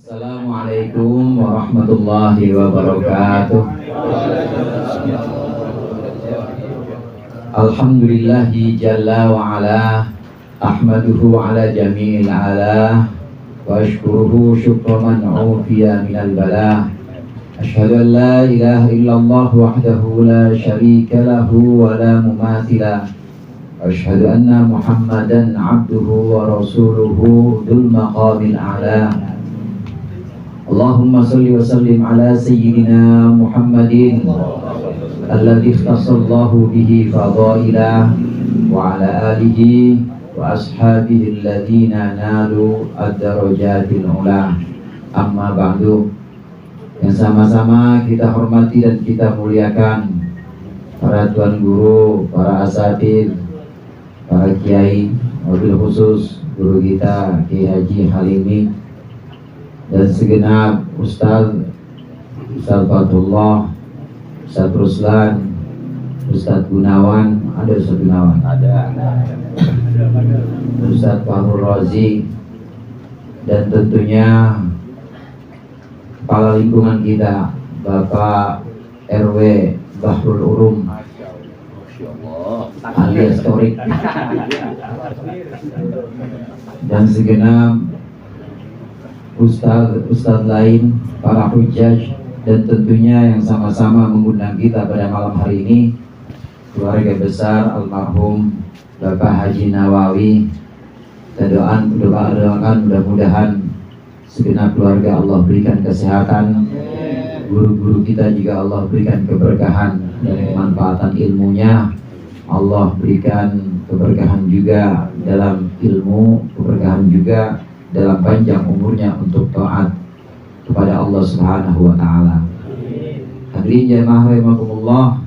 Assalamualaikum warahmatullahi wabarakatuh. Alhamdulillahi jalla wa ala, ahmaduhu ala jami'il ala, wa ashkuruhu syukra man ufiya minal bala. Ashhadu an la ilaha illallah wahdahu la syarika lahu wa la mumathila. Ashhadu anna Muhammadan abduhu wa rasuluhu dzul maqamil a'la. Allahumma salli wa sallim ala sayyidina Muhammadin alladhi ikhtassallahu bihi fadailah wa ala alihi wa ashabihi alladhina nalu ad-darajatil ula. Amma ba'du. Yang sama-sama kita hormati dan kita muliakan para tuan guru, para asatidz, para kiai, wabil khusus guru kita Kiai Haji Halimi, dan segenap Ustaz Fatullah, Ustaz Ruslan, Ustaz Gunawan, ada Ustaz Gunawan? Ada. Ustaz Fahrul Razi, dan tentunya kepala lingkungan kita Bapak RW Bahrul Urum alias Torik, dan segenap Ustaz lain, para hujjaj, dan tentunya yang sama-sama mengundang kita pada malam hari ini, keluarga besar almarhum Bapak Haji Nawawi. Kita doakan mudah-mudahan segenap keluarga Allah berikan kesehatan, guru-guru kita juga Allah berikan keberkahan dan kemanfaatan ilmunya. Allah berikan keberkahan juga dalam ilmu, keberkahan juga dalam panjang umurnya untuk taat kepada Allah Subhanahu wa taala. Hadirin jamaah rahimakumullah,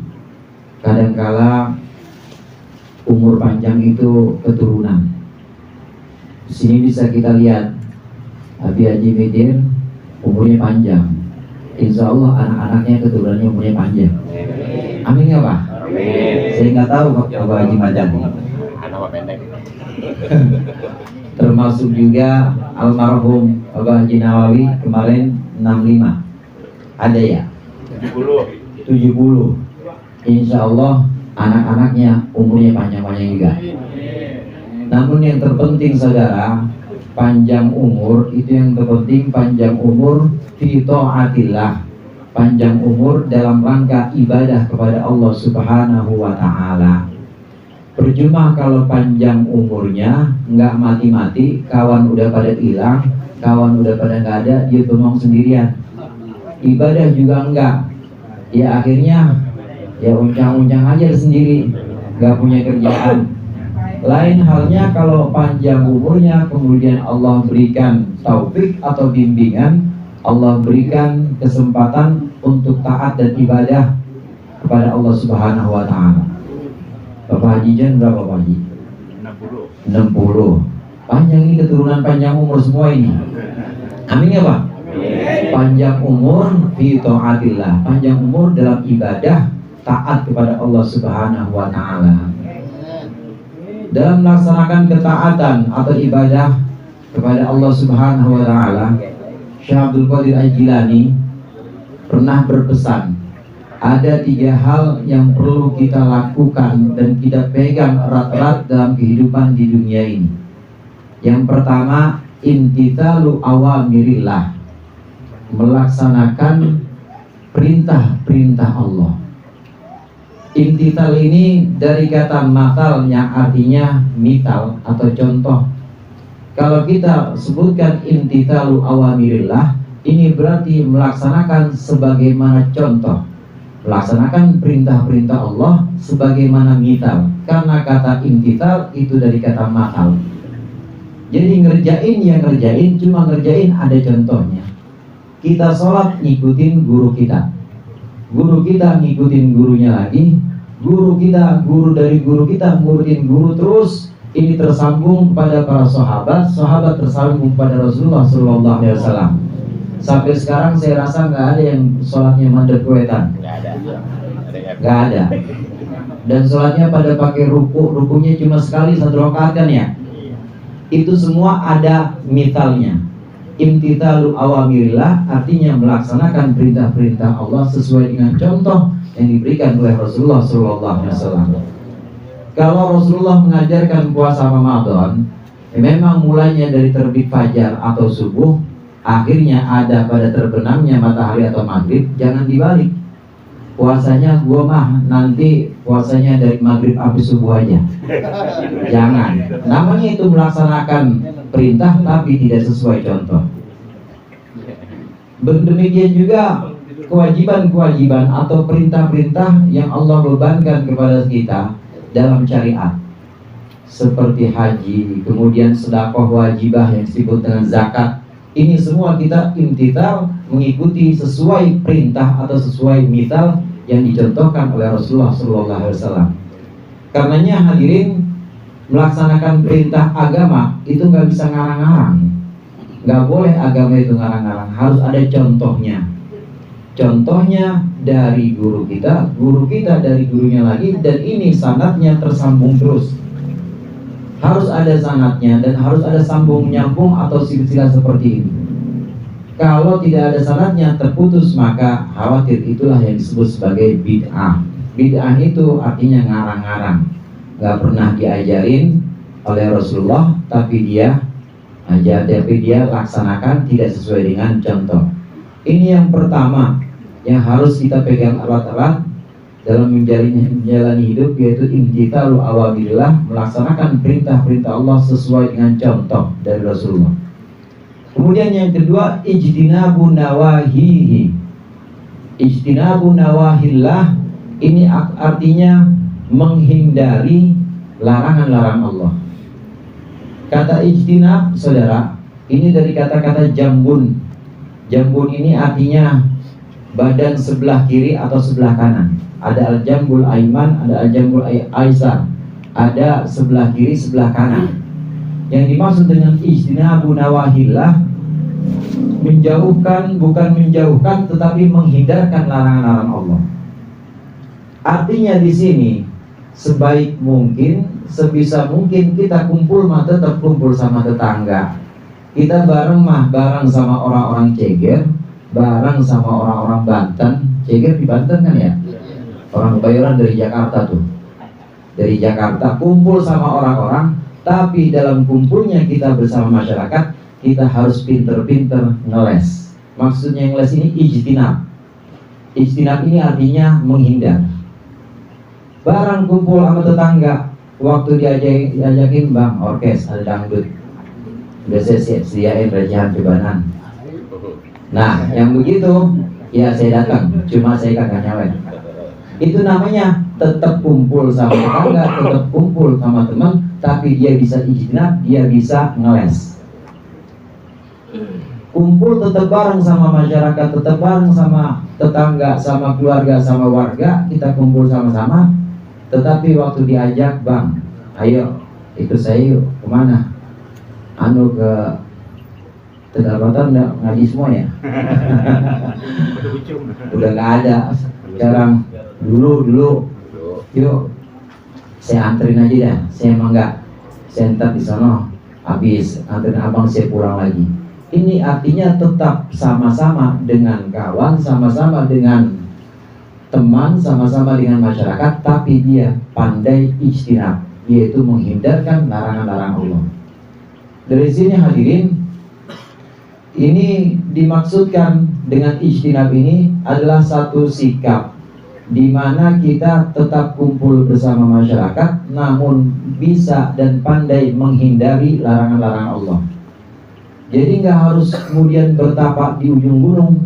kadangkala umur panjang itu keturunan. Di sini bisa kita lihat Abi Haji Midin umurnya panjang. Insya Allah anak-anaknya keturunannya umurnya panjang. Amin ya Pak? Amin. Saya nggak tahu Pak Haji panjang. Anak pendek. Termasuk juga almarhum Bapak Haji Nawawi kemarin 65. Ada ya? 70. Insya Allah anak-anaknya umurnya panjang-panjang juga. Namun yang terpenting saudara, panjang umur itu yang terpenting, panjang umur fi taatillah, panjang umur dalam rangka ibadah kepada Allah Subhanahu wa taala. Percuma kalau panjang umurnya nggak mati-mati, kawan udah pada hilang, kawan udah pada nggak ada, dia bengong sendirian. Ibadah juga enggak. Ya akhirnya ya uncang-uncang aja sendiri, nggak punya kerjaan. Lain halnya kalau panjang umurnya kemudian Allah berikan taufik atau bimbingan, Allah berikan kesempatan untuk taat dan ibadah kepada Allah Subhanahu wa taala. Bapak Haji Jan berapa Pak Haji? 60. Panjang ini keturunan panjang umur semua ini. Amin ya Pak? Panjang umur fi taatillah, panjang umur dalam ibadah taat kepada Allah Subhanahu wa taala. Dalam melaksanakan ketaatan atau ibadah kepada Allah Subhanahu wa taala, Syekh Abdul Qadir Al-Jilani pernah berpesan, ada 3 hal yang perlu kita lakukan dan kita pegang erat-erat dalam kehidupan di dunia ini. Yang pertama, imtithalu awamirillah, melaksanakan perintah-perintah Allah. Imtithal ini dari kata matal yang artinya mital atau contoh. Kalau kita sebutkan imtithalu awamirillah, ini berarti melaksanakan sebagaimana contoh, melaksanakan perintah-perintah Allah sebagaimana mital. Karena kata imtithal itu dari kata matal. Jadi ngerjain ya ngerjain, cuma ngerjain ada contohnya. Kita sholat ngikutin guru kita, guru kita ngikutin gurunya lagi, guru kita, guru dari guru kita ngikutin guru terus. Ini tersambung pada para sahabat, sahabat tersambung pada Rasulullah Sallallahu Alaihi Wasallam. Sampai sekarang saya rasa nggak ada yang sholatnya mandek wetan, nggak ada. Dan sholatnya pada pakai rukunya cuma sekali 1 rakaat kan ya. Itu semua ada mitalnya. Imtithalu awamirillah artinya melaksanakan perintah-perintah Allah sesuai dengan contoh yang diberikan oleh Rasulullah SAW. Kalau Rasulullah mengajarkan puasa Ramadan, memang mulainya dari terbit fajar atau subuh, akhirnya ada pada terbenamnya matahari atau maghrib, jangan dibalik. Puasanya gua mah nanti puasanya dari maghrib sampai subuh aja. Jangan. Namanya itu melaksanakan perintah tapi tidak sesuai contoh. Demikian juga kewajiban-kewajiban atau perintah-perintah yang Allah bebankan kepada kita dalam syariat, seperti haji, kemudian sedekah wajibah yang disebut dengan zakat. Ini semua kita imtithal, mengikuti sesuai perintah atau sesuai mithal yang dicontohkan oleh Rasulullah SAW. Karenanya hadirin, melaksanakan perintah agama itu nggak bisa ngarang-ngarang. Nggak boleh agama itu ngarang-ngarang, harus ada contohnya. Contohnya dari guru kita dari gurunya lagi, dan ini sanadnya tersambung terus. Harus ada sanadnya dan harus ada sambung nyambung atau silsilah seperti ini. Kalau tidak ada sanadnya, terputus, maka khawatir itulah yang disebut sebagai bid'ah. Bid'ah itu artinya ngarang-ngarang, nggak pernah diajarin oleh Rasulullah, tapi dia laksanakan tidak sesuai dengan contoh. Ini yang pertama yang harus kita pegang erat-erat dalam menjalani hidup, yaitu imtithalu awamirillah, melaksanakan perintah-perintah Allah sesuai dengan contoh dari Rasulullah. Kemudian yang kedua, ijtinabu nawahihi. Ijtinabu nawahillah ini artinya menghindari larangan-larangan Allah. Kata ijtinab, saudara, ini dari kata-kata jambun. Jambun ini artinya badan sebelah kiri atau sebelah kanan. Ada al-jambul aiman, ada al-jambul aisar. Ada sebelah kiri, sebelah kanan. Yang dimaksud dengan ijtinabu nawahillah, menjauhkan, bukan menjauhkan, tetapi menghindarkan larangan-larangan Allah. Artinya di sini, sebaik mungkin, sebisa mungkin kita kumpul tetap kumpul sama tetangga. Kita bareng sama orang-orang Ceger, bareng sama orang-orang Banten. Ceger di Banten kan ya? Orang Kebayoran dari Jakarta tuh. Dari Jakarta kumpul sama orang-orang, tapi dalam kumpulnya kita bersama masyarakat, kita harus pinter-pinter ngeles. Maksudnya ngeles ini ijtinab. Ijtinab ini artinya menghindar. Barang kumpul sama tetangga, waktu diajakin bang orkes ada dangdut, udah saya siap-siain recehan cebanan. Nah yang begitu ya saya datang, cuma saya kagak nyawet. Itu namanya tetap kumpul sama tetangga, tetap kumpul sama teman, tapi dia bisa ijtinab, dia bisa ngeles. Kumpul tetap bareng sama masyarakat, tetap bareng sama tetangga, sama keluarga, sama warga, kita kumpul sama-sama. Tetapi waktu diajak, bang, ayo ikut saya yuk, kemana? Ke Tegalbatan ngaji semua ya? Udah nggak ada. Sekarang dulu, yuk, saya anterin aja dah. Saya emang nggak, saya ntar di sana, habis anterin abang saya pulang lagi. Ini artinya tetap sama-sama dengan kawan, sama-sama dengan teman, sama-sama dengan masyarakat, tapi dia pandai ijtinab, yaitu menghindarkan larangan-larangan Allah. Dari sini hadirin, ini dimaksudkan dengan ijtinab ini adalah satu sikap di mana kita tetap kumpul bersama masyarakat, namun bisa dan pandai menghindari larangan-larangan Allah. Jadi nggak harus kemudian bertapak di ujung gunung,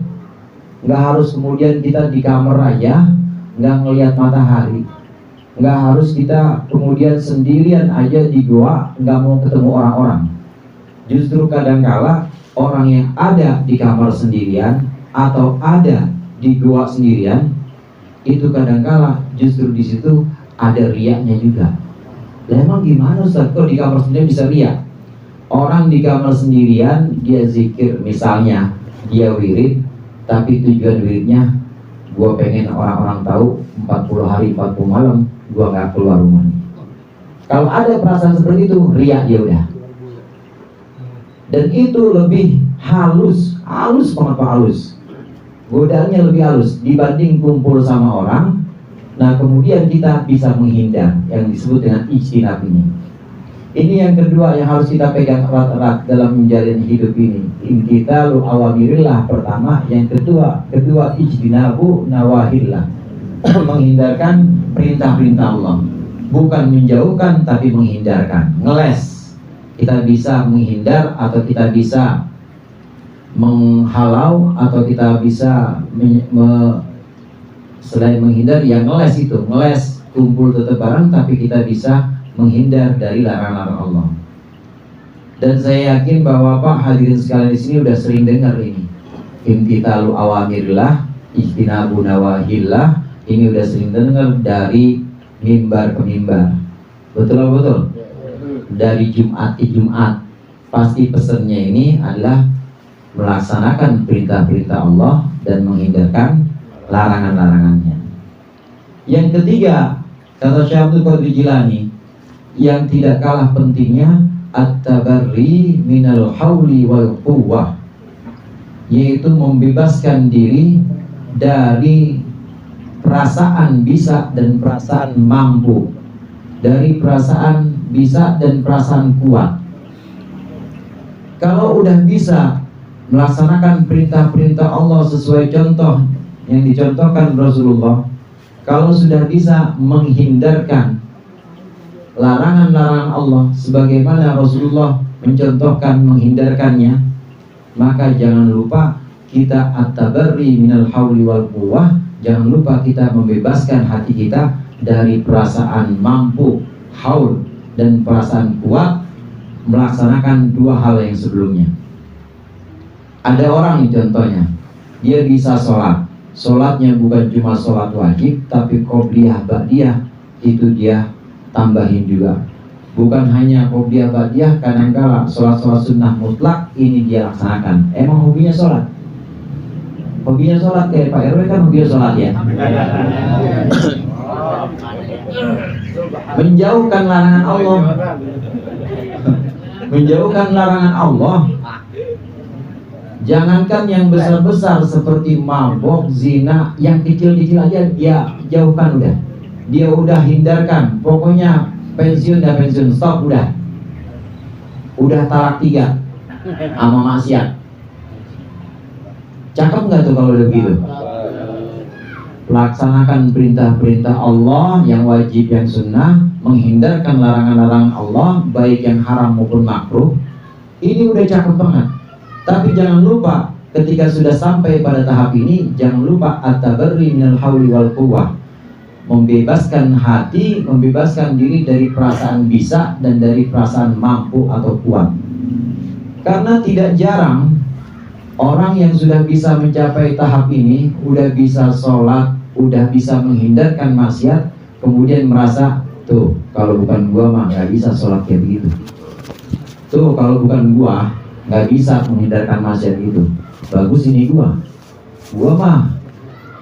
nggak harus kemudian kita di kamar aja, nggak ngelihat matahari, nggak harus kita kemudian sendirian aja di goa, nggak mau ketemu orang-orang. Justru kadangkala orang yang ada di kamar sendirian atau ada di goa sendirian, itu kadangkala justru di situ ada riaknya juga. Lah emang gimana Ustaz, kok di kamar sendirian bisa riak? Orang di kamar sendirian dia zikir, misalnya dia wirid, tapi tujuan wiridnya gua pengen orang-orang tahu 40 hari 40 malam gua nggak keluar rumah. Kalau ada perasaan seperti itu, riak dia udah. Dan itu lebih halus banget Pak, halus. Godaannya lebih halus dibanding kumpul sama orang. Nah kemudian kita bisa menghindar, yang disebut dengan ijtinab ini. Ini yang kedua yang harus kita pegang erat-erat dalam menjalin hidup ini. Imtithalu awamirillah pertama, yang kedua ijtinabu nawahillah. Menghindarkan perintah-perintah Allah. Bukan menjauhkan tapi menghindarkan. Ngeles. Kita bisa menghindar atau kita bisa menghalau atau kita bisa selain menghindar, yang ngeles itu. Ngeles kumpul tetap bareng tapi kita bisa menghindar dari larangan-larangan Allah. Dan saya yakin bahwa Pak hadirin sekalian di sini udah sering dengar ini. Imtithalu awamirillah, ijtinabu nawahillah. Ini udah sering dengar dari mimbar ke mimbar. Betul. Dari Jumat ke Jumat. Pasti pesannya ini adalah melaksanakan perintah-perintah Allah dan menghindarkan larangan-larangannya. Yang ketiga, kata Syekh Abdul Qadir Jilani, yang tidak kalah pentingnya at-tabarri minal hauli wal quwwah, yaitu membebaskan diri dari perasaan bisa dan perasaan mampu, dari perasaan bisa dan perasaan kuat. Kalau udah bisa melaksanakan perintah-perintah Allah sesuai contoh yang dicontohkan Rasulullah, kalau sudah bisa menghindarkan larangan-larangan Allah sebagaimana Rasulullah mencontohkan menghindarkannya, maka jangan lupa kita at-tabarri minal hauli wal quwwah. Jangan lupa kita membebaskan hati kita dari perasaan mampu, haul, dan perasaan kuat melaksanakan dua hal yang sebelumnya. Ada orang yang contohnya, dia bisa sholat. Sholatnya bukan cuma sholat wajib, tapi qobliyah ba'diyah itu dia tambahin juga. Bukan hanya qobliyah ba'diyah, kadang-kala sholat-sholat sunnah mutlak ini dia laksanakan. Emang hobinya sholat? Hobinya sholat kayak Pak RW kan hobinya sholat ya. Menjauhkan larangan Allah. Menjauhkan larangan Allah. Jangankan yang besar-besar seperti mabok, zina, yang kecil-kecil aja dia jauhkan udah. Dia udah hindarkan. Pokoknya pensiun, stop udah. Udah talak 3 sama maksiat. Cakep nggak tuh kalau udah begitu? Laksanakan perintah-perintah Allah yang wajib, yang sunnah, menghindarkan larangan-larangan Allah baik yang haram maupun makruh. Ini udah cakep banget. Tapi jangan lupa ketika sudah sampai pada tahap ini, jangan lupa at-tabarri minal hauli wal quwwah. Membebaskan hati, membebaskan diri dari perasaan bisa dan dari perasaan mampu atau kuat. Karena tidak jarang orang yang sudah bisa mencapai tahap ini, udah bisa sholat, udah bisa menghindarkan maksiat, kemudian merasa, tuh kalau bukan gua mah nggak bisa sholat kayak begitu. Tuh kalau bukan gua nggak bisa menghindarkan maksiat itu. Bagus ini gua mah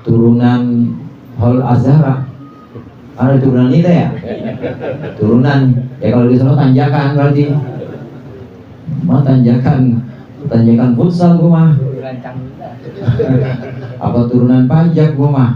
turunan Hol Azhara. Ada turunan kita ya? Turunan ya, kalau di sana tanjakan berarti. Mah tanjakan futsal gua mah. Apa turunan pajak gua mah.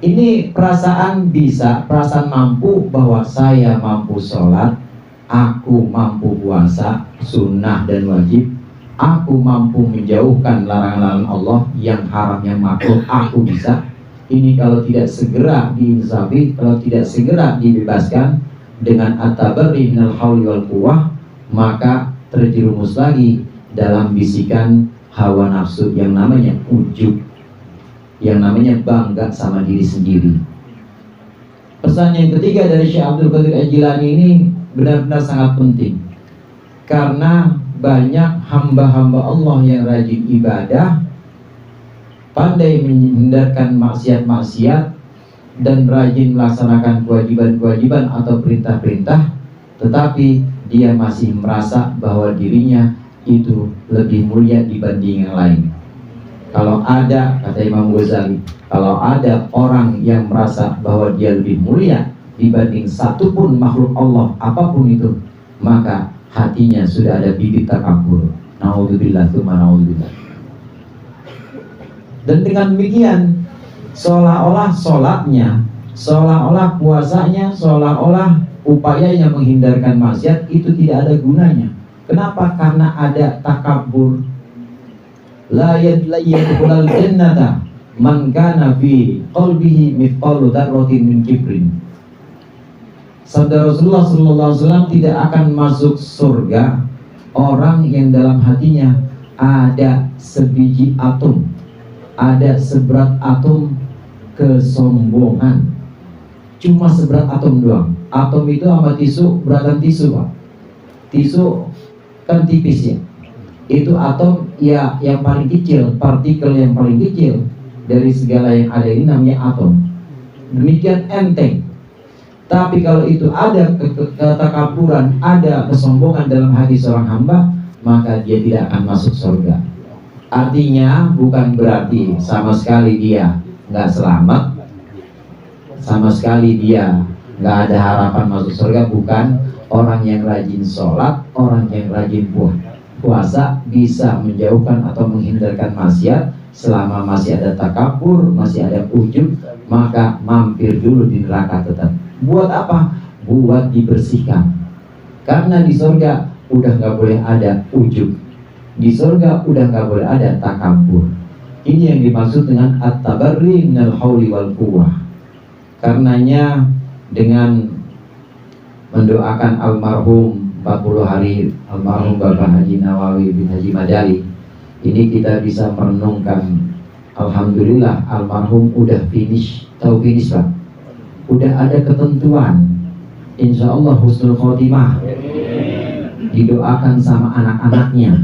Ini perasaan bisa, perasaan mampu bahwa saya mampu sholat, aku mampu puasa sunnah dan wajib, aku mampu menjauhkan larangan-larangan Allah yang haram yang makruh, aku bisa. Ini kalau tidak segera diinsafi, kalau tidak segera dibebaskan dengan at-tabarri minal hauli wal quwwah, maka terjerumus lagi dalam bisikan hawa nafsu yang namanya ujub, yang namanya bangga sama diri sendiri. Pesan yang ketiga dari Syekh Abdul Qadir Al-Jilani ini benar-benar sangat penting, karena banyak hamba-hamba Allah yang rajin ibadah, pandai menghindarkan maksiat-maksiat, dan rajin melaksanakan kewajiban-kewajiban atau perintah-perintah, tetapi dia masih merasa bahwa dirinya itu lebih mulia dibanding yang lain. Kalau ada, kata Imam Ghazali, kalau ada orang yang merasa bahwa dia lebih mulia dibanding satupun makhluk Allah apapun itu, maka hatinya sudah ada bibit takabur. Naudzubillah, tsumma naudzubillah. Dan dengan demikian seolah-olah sholatnya, seolah-olah puasanya, seolah-olah upayanya menghindarkan maksiat itu tidak ada gunanya. Kenapa? Karena ada takabur. La yadkhulul jannata man kana fi qalbihi mithqalu dzarratin min kibrin. Sabda Rasulullah SAW, tidak akan masuk surga orang yang dalam hatinya ada sebiji atom, ada seberat atom kesombongan. Cuma seberat atom doang. Atom itu sama tisu, beratan tisu, Pak. Tisu kan tipis ya. Itu atom ya yang paling kecil, partikel yang paling kecil dari segala yang ada ini namanya atom. Demikian enteng. Tapi kalau itu ada ketakaburan, ada kesombongan dalam hati seorang hamba, maka dia tidak akan masuk surga. Artinya bukan berarti sama sekali dia nggak selamat, sama sekali dia nggak ada harapan masuk surga. Bukan. Orang yang rajin sholat, orang yang rajin puasa bisa menjauhkan atau menghindarkan maksiat. Selama masih ada takabur, masih ada ujub, maka mampir dulu di neraka tetap. Buat apa? Buat dibersihkan. Karena di surga udah nggak boleh ada ujub, di surga udah nggak boleh ada takabur. Ini yang dimaksud dengan at-tabarri minal hauli wal quwwah. Karenanya dengan mendoakan almarhum 40 hari almarhum Bapak Haji Nawawi bin Haji Madali, ini kita bisa merenungkan, alhamdulillah almarhum udah finish. Tahu finish, Pak? Udah ada ketentuan, insya Allah husnul khotimah, didoakan sama anak-anaknya.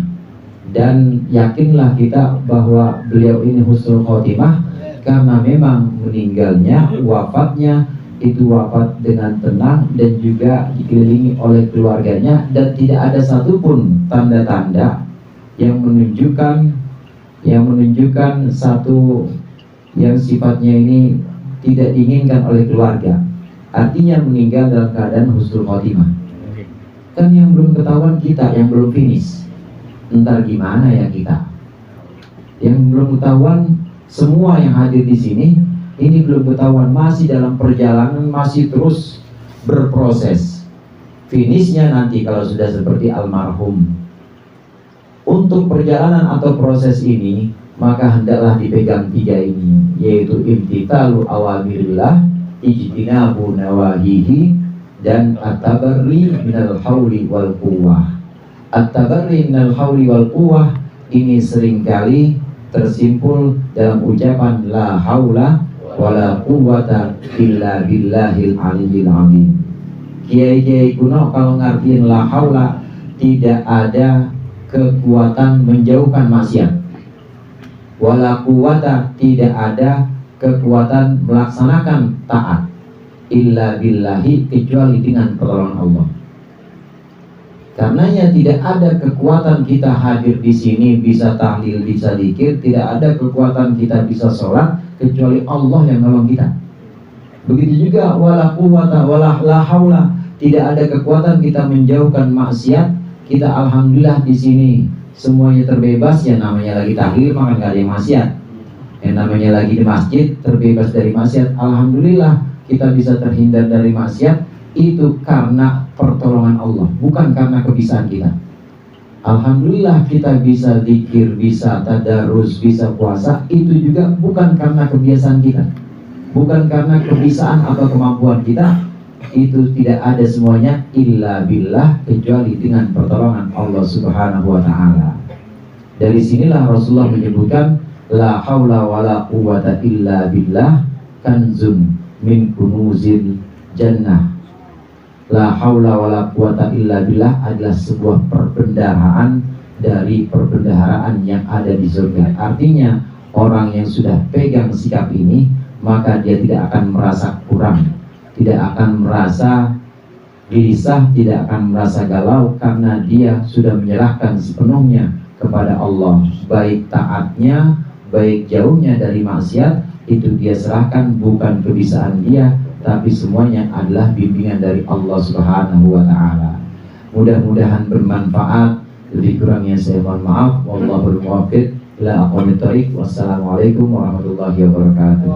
Dan yakinlah kita bahwa beliau ini husnul khotimah karena memang meninggalnya, wafatnya itu wafat dengan tenang dan juga dikelilingi oleh keluarganya, dan tidak ada satupun tanda-tanda yang menunjukkan satu yang sifatnya ini tidak diinginkan oleh keluarga. Artinya meninggal dalam keadaan husnul khotimah. Kan yang belum ketahuan kita, yang belum finish. Entar gimana ya kita? Yang belum ketahuan semua yang hadir di sini, ini belum ketahuan, masih dalam perjalanan, masih terus berproses. Finishnya nanti kalau sudah seperti almarhum. Untuk perjalanan atau proses ini, maka hendaklah dipegang tiga ini, yaitu imtithalu awamirillah, ijtinabu nawahihi, dan at-tabarri minal hauli wal quwwah. At-tabarri minal hauli wal quwwah ini seringkali tersimpul dalam ucapan la haula wala quwwata illa billahil aliyyil azim. Kiai-kiai kuno kalau ngartiin la haula, tidak ada kekuatan menjauhkan maksiat, wala quwwata tidak ada kekuatan melaksanakan taat, illa billahi kecuali dengan pertolongan Allah. Karenanya tidak ada kekuatan kita hadir di sini bisa tahlil, bisa zikir, tidak ada kekuatan kita bisa sholat kecuali Allah yang nolong kita. Begitu juga wala quwwata wala la haula, tidak ada kekuatan kita menjauhkan maksiat. Kita alhamdulillah di sini semuanya terbebas, ya namanya lagi tahlil maka nggak ada yang maksiat. Yang namanya lagi di masjid terbebas dari maksiat, alhamdulillah kita bisa terhindar dari maksiat. Itu karena pertolongan Allah, bukan karena kebisaan kita. Alhamdulillah kita bisa zikir, bisa tadarus, bisa puasa, itu juga bukan karena kebiasaan kita, bukan karena kebisaan atau kemampuan kita. Itu tidak ada semuanya illa billah, kecuali dengan pertolongan Allah Subhanahu wa ta'ala. Dari sinilah Rasulullah menyebutkan la haula wala quwwata illa billah kanzun min kunuzil jannah. La haula wala quwwata illa billah adalah sebuah perbendaharaan dari perbendaharaan yang ada di surga. Artinya orang yang sudah pegang sikap ini, maka dia tidak akan merasa kurang, tidak akan merasa gelisah, tidak akan merasa galau, karena dia sudah menyerahkan sepenuhnya kepada Allah. Baik taatnya, baik jauhnya dari maksiat, itu dia serahkan, bukan kebisaan dia, tapi semuanya adalah bimbingan dari Allah Subhanahu wa ta'ala. Mudah-mudahan bermanfaat Lebih kurangnya saya mohon maaf. Wallahul muwaffiq ila aqwamit thoriq. Wassalamualaikum warahmatullahi wabarakatuh.